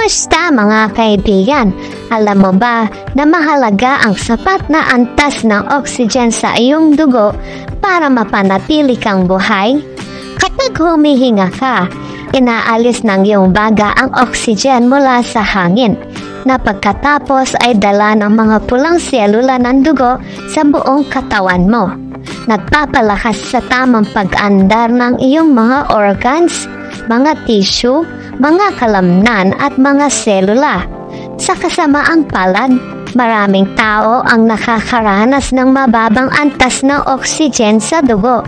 Kumusta mga kaibigan? Alam mo ba na mahalaga ang sapat na antas ng oxygen sa iyong dugo para mapanatili kang buhay? Kapag humihinga ka, inaalis ng iyong baga ang oxygen mula sa hangin na pagkatapos ay dala ng mga pulang selula ng dugo sa buong katawan mo. Nagpapalakas sa tamang pag-andar ng iyong mga organs, mga tissue, mga kalamnan at mga selula. Sa kasamaang palad, maraming tao ang nakakaranas ng mababang antas ng oxygen sa dugo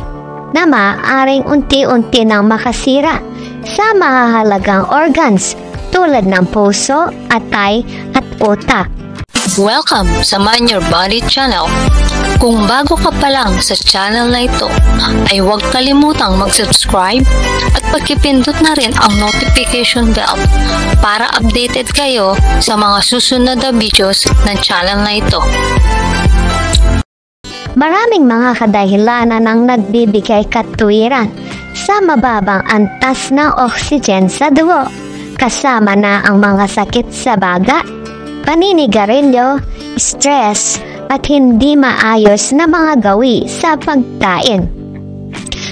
na maaaring unti-unti nang makasira sa mahahalagang organs tulad ng puso, atay at utak. Welcome sa Mind Your Body channel. Kung bago ka pa lang sa channel na ito, ay huwag kalimutang mag-subscribe at pagkipindot na rin ang notification bell para updated kayo sa mga susunod na videos ng channel na ito. Maraming mga kadahilanan ang nagbibigay katuwiran sa mababang antas ng oxygen sa dugo, kasama na ang mga sakit sa baga, paninigarilyo, stress, at hindi maayos na mga gawi sa pagkain.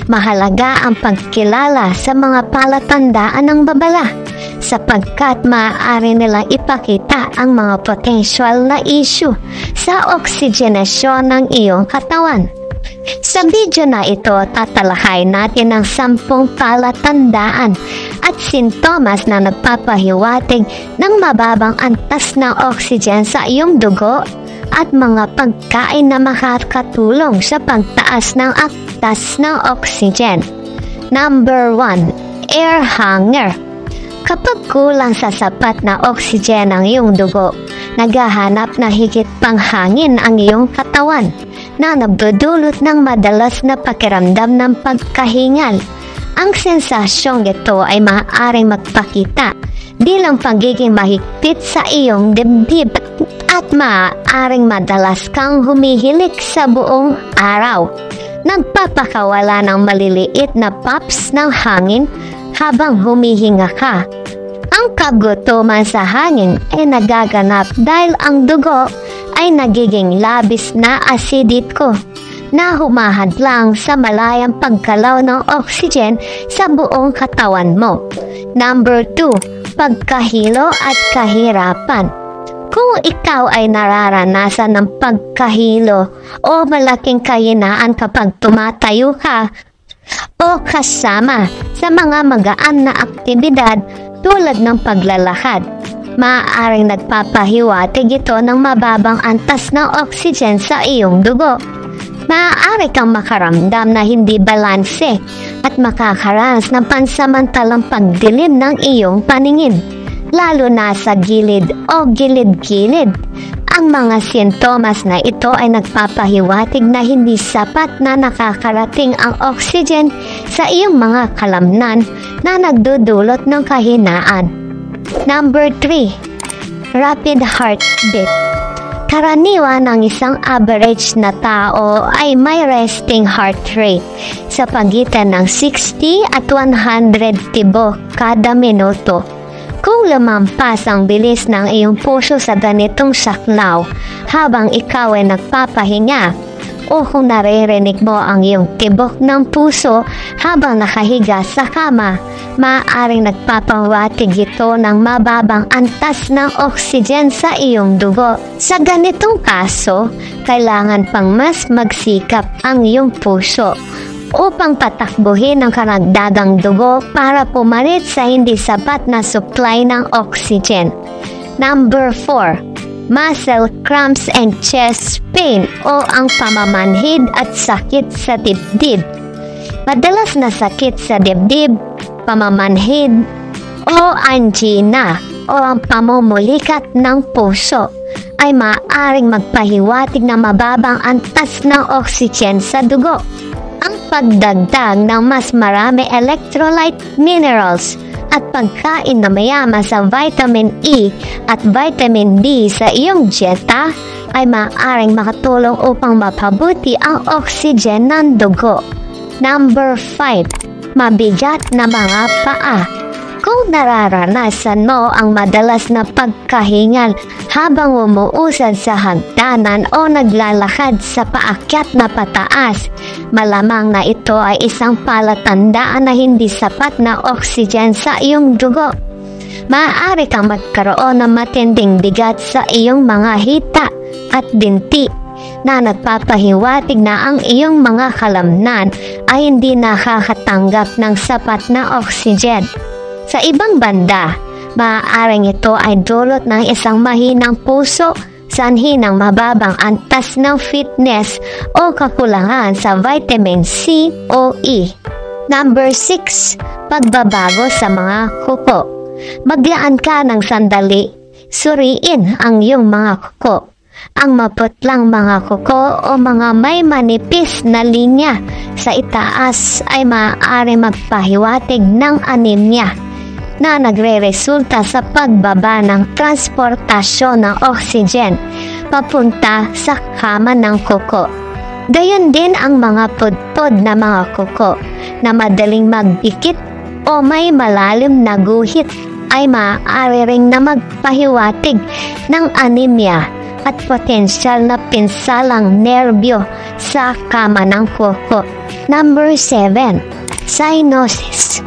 Mahalaga ang pagkilala sa mga palatandaan ng babala sapagkat maaari nilang ipakita ang mga potensyal na issue sa oksigenasyon ng iyong katawan. Sa video na ito, tatalakay natin ang 10 palatandaan at sintomas na nagpapahiwatig ng mababang antas ng oxygen sa iyong dugo at mga pagkain na makakatulong sa pagtaas ng antas ng oxygen. Number 1. Air hunger. Kapag kulang sa sapat na oxygen ang iyong dugo, naghahanap na higit pang hangin ang iyong katawan na nagdudulot ng madalas na pakiramdam ng pagkahingal. Ang sensasyong ito ay maaaring magpakita bilang pagiging mahigpit sa iyong dibdib at maaaring madalas kang humihilik sa buong araw. Nagpapakawala ng maliliit na puffs ng hangin habang humihinga ka. Ang kagutuman sa hangin ay nagaganap dahil ang dugo ay nagiging labis na asidiko na humahadlang sa malayang pagkalaw ng oxygen sa buong katawan mo. Number 2. Pagkahilo at kahirapan. Kung ikaw ay nararanasan ng pagkahilo o malaking kahinaan kapag tumatayo ka o kasama sa mga magaan na aktibidad tulad ng paglalakad, maaaring nagpapahiwatig ito ng mababang antas ng oxygen sa iyong dugo. Maaari kang makaramdam na hindi balanse at makakaranas ng pansamantalang pagdilim ng iyong paningin, lalo na sa gilid o gilid-gilid. Ang mga sintomas na ito ay nagpapahiwatig na hindi sapat na nakakarating ang oxygen sa iyong mga kalamnan na nagdudulot ng kahinaan. Number 3. Rapid heartbeat. Karaniwan ng isang average na tao ay may resting heart rate sa pagitan ng 60 at 100 tibok kada minuto. Kung lumampas ang bilis ng iyong puso sa ganitong saklaw habang ikaw ay nagpapahinga, o kung naririnig mo ang iyong tibok ng puso habang nakahiga sa kama, maaaring nagpapahiwatig ito ng mababang antas ng oxygen sa iyong dugo. Sa ganitong kaso, kailangan pang mas magsikap ang iyong puso upang patakbuhin ang karagdagang dugo para pumalit sa hindi sapat na supply ng oxygen. Number 4. Muscle cramps and chest pain o ang pamamanhid at sakit sa dibdib. Madalas na sakit sa dibdib, pamamanhid o angina o ang pamumulikat ng puso ay maaaring magpahiwatig na mababang antas ng oxygen sa dugo. Ang pagdagdag ng mas marami electrolyte minerals at pagkain na mayaman sa vitamin E at vitamin D sa iyong dieta ay maaaring makatulong upang mapabuti ang oxygen ng dugo. Number 5. Mabigat na mga paa. Kung Kung nararanasan mo ang madalas na pagkahingal habang umuusad sa hagdanan o naglalakad sa paakyat na pataas, malamang na ito ay isang palatandaan na hindi sapat na oxygen sa iyong dugo. Maaari kang magkaroon ng matinding bigat sa iyong mga hita at binti na nagpapahiwatig na ang iyong mga kalamnan ay hindi nakakatanggap ng sapat na oxygen. Sa ibang banda, maaaring ito ay dulot ng isang mahinang puso, sanhi ng mababang antas ng fitness o kakulangan sa vitamin C o E. Number 6. Pagbabago sa mga kuko. Maglaan ka ng sandali, suriin ang iyong mga kuko. Ang maputlang mga kuko o mga may manipis na linya sa itaas ay maaari magpahiwatig ng anemia na nagre-resulta sa pagbaba ng transportasyon ng oxygen papunta sa kama ng kuko. Gayon din ang mga pudpod na mga kuko na madaling magdikit o may malalim na guhit ay maaari ring na magpahiwatig ng anemia at potensyal na pinsalang nerbyo sa kama ng kuko. Number 7. Cyanosis.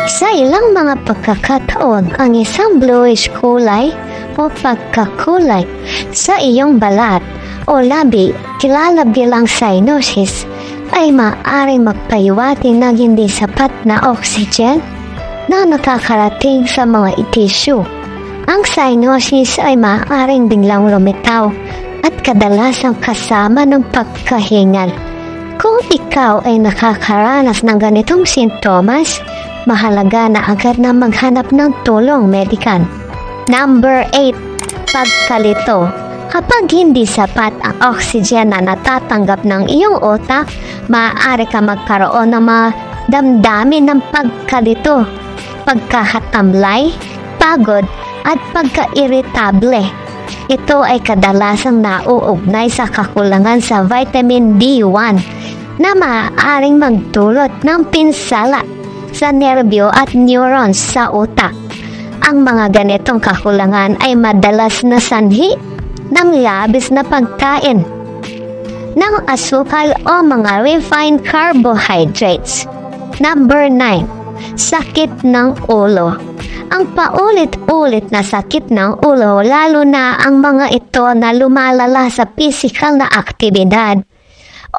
Sa ilang mga pagkakataon, ang isang bluish kulay o pagkakulay sa iyong balat o labi, kilala bilang cyanosis, ay maaaring magpahiwatig ng hindi sapat na oxygen na nakakarating sa mga tissue. Ang cyanosis ay maaaring biglang lumitaw at kadalasang kasama ng pagkahingal. Kung ikaw ay nakakaranas ng ganitong sintomas, mahalaga na agad na maghanap ng tulong medikal. Number 8. Pagkalito. Kapag hindi sapat ang oxygen na natatanggap ng iyong utak, maaari ka magkaroon ng mga damdamin ng pagkalito, pagkakatamlay, pagod, at pagka-irritable. Ito ay kadalasang nauugnay sa kakulangan sa vitamin B1 na maaaring magdulot ng pinsala sa nerbyo at neurons sa utak. Ang mga ganitong kakulangan ay madalas na sanhi ng labis na pagkain ng asukal o mga refined carbohydrates. Number 9. Sakit ng ulo. Ang paulit-ulit na sakit ng ulo, lalo na ang mga ito na lumalala sa physical na aktibidad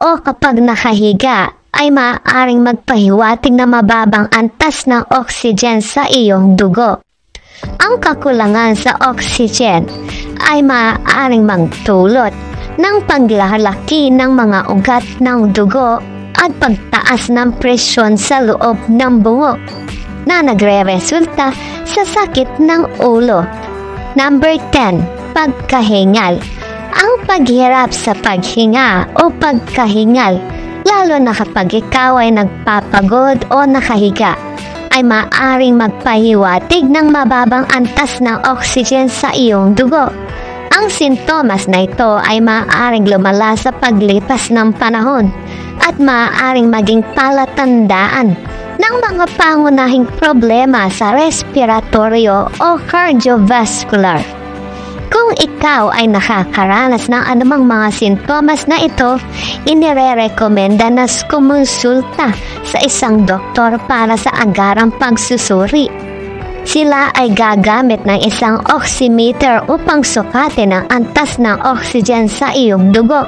o kapag nakahiga, ay maaaring magpahiwatig na mababang antas ng oxygen sa iyong dugo. Ang kakulangan sa oxygen ay maaaring magdulot ng paglalaki ng mga ugat ng dugo at pagtaas ng presyon sa loob ng bungo na nagre-resulta sa sakit ng ulo. Number 10. Pagkahingal. Ang paghirap sa paghinga o pagkahingal, lalo na kapag ikaw ay nagpapagod o nakahiga, ay maaaring magpahiwatig ng mababang antas ng oxygen sa iyong dugo. Ang sintomas na ito ay maaaring lumala sa paglipas ng panahon at maaaring maging palatandaan ng mga pangunahing problema sa respiratoryo o cardiovascular. Kung ikaw ay nakakaranas ng anumang mga sintomas na ito, inirerekomenda na kumonsulta sa isang doktor para sa agarang pagsusuri. Sila ay gagamit ng isang oximeter upang sukatin ang antas ng oxygen sa iyong dugo.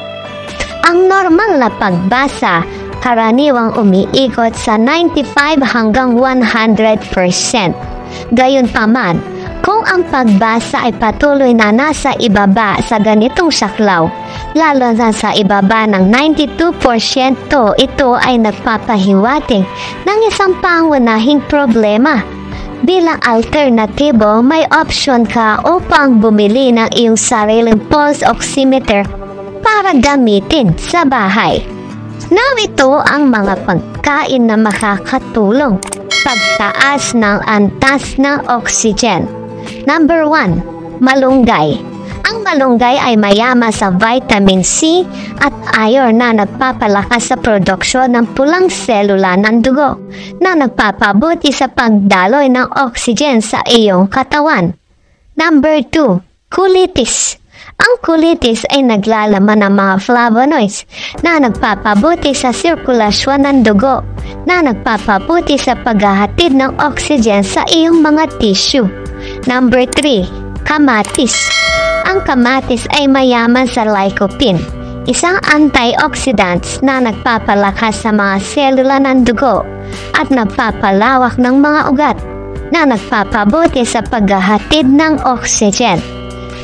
Ang normal na pagbasa karaniwang umiikot sa 95 hanggang 100%. Gayunpaman, kung ang pagbasa ay patuloy na nasa ibaba sa ganitong saklaw, lalo na sa ibaba ng 92%, ito ay nagpapahiwatig ng isang pangunahing problema. Bilang alternatibo, may opsyon ka upang bumili ng iyong sariling pulse oximeter para gamitin sa bahay. Narito ang mga pagkain na makakatulong pagtaas ng antas ng oxygen. Number 1. Malunggay. Ang malunggay ay mayaman sa vitamin C at iron na nagpapalakas sa produksyon ng pulang selula ng dugo na nagpapabuti sa pagdaloy ng oxygen sa iyong katawan. Number 2. Colitis. Ang colitis ay naglalaman ng mga flavonoids na nagpapabuti sa sirkulasyon ng dugo na nagpapabuti sa paghahatid ng oxygen sa iyong mga tissue. Number 3. Kamatis. Ang kamatis ay mayaman sa lycopene, isang antioxidants na nagpapalakas sa mga selula ng dugo at nagpapalawak ng mga ugat na nagpapabuti sa paghahatid ng oxygen.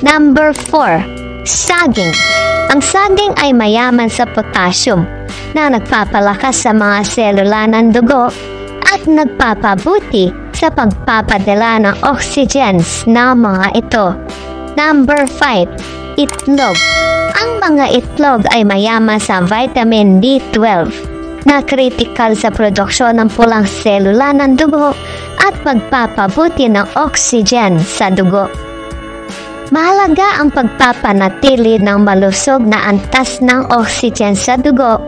Number 4. Saging. Ang saging ay mayaman sa potassium na nagpapalakas sa mga selula ng dugo at nagpapabuti sa pagpapadala ng oxygen na mga ito. Number 5. Itlog. Ang mga itlog ay mayaman sa vitamin B12 na critical sa produksyon ng pulang selula ng dugo at pagpapabuti ng oxygen sa dugo. Mahalaga ang pagpapanatili ng malusog na antas ng oxygen sa dugo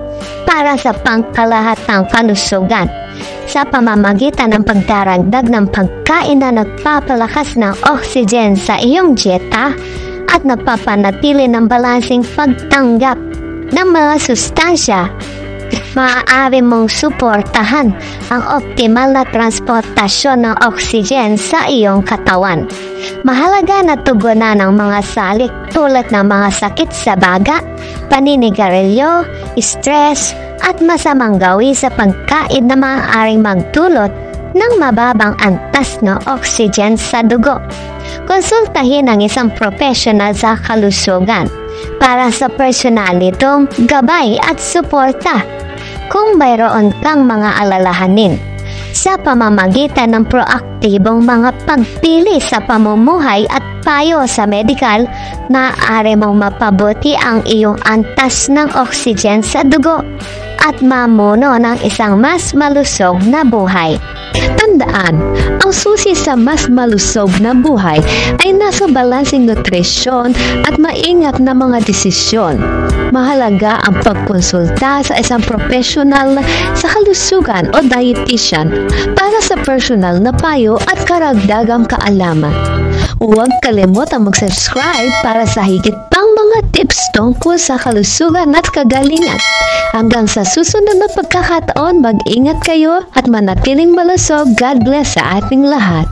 para sa pangkalahatang kalusugan sa pamamagitan ng pagdaragdag ng pagkain na nagpapalakas ng oxygen sa iyong dieta at nagpapanatili ng balansing pagtanggap ng mga sustansya. Maaari mong suportahan ang optimal na transportasyon ng oxygen sa iyong katawan. Mahalaga na tugunan ng mga salik tulad ng mga sakit sa baga, paninigarilyo, stress, at masamang gawi sa pagkain na maaaring magdulot ng mababang antas ng oxygen sa dugo. Konsultahin ang isang profesional sa kalusugan para sa personalitong gabay at suporta kung mayroon kang mga alalahanin. Sa pamamagitan ng proaktibong mga pagpili sa pamumuhay at payo sa medikal, maaari mong mapabuti ang iyong antas ng oxygen sa dugo at mamuno ng isang mas malusog na buhay. Tandaan, ang susi sa mas malusog na buhay ay nasa balansing nutrisyon at maingat na mga desisyon. Mahalaga ang pagkonsulta sa isang profesional sa kalusugan o dietitian para sa personal na payo at karagdagang kaalaman. Huwag kalimutang mag-subscribe para sa higit pang mga tips tungkol sa kalusugan at kagalingan. Hanggang sa susunod na pagkakataon, mag-ingat kayo at manatiling malusog. God bless sa ating lahat.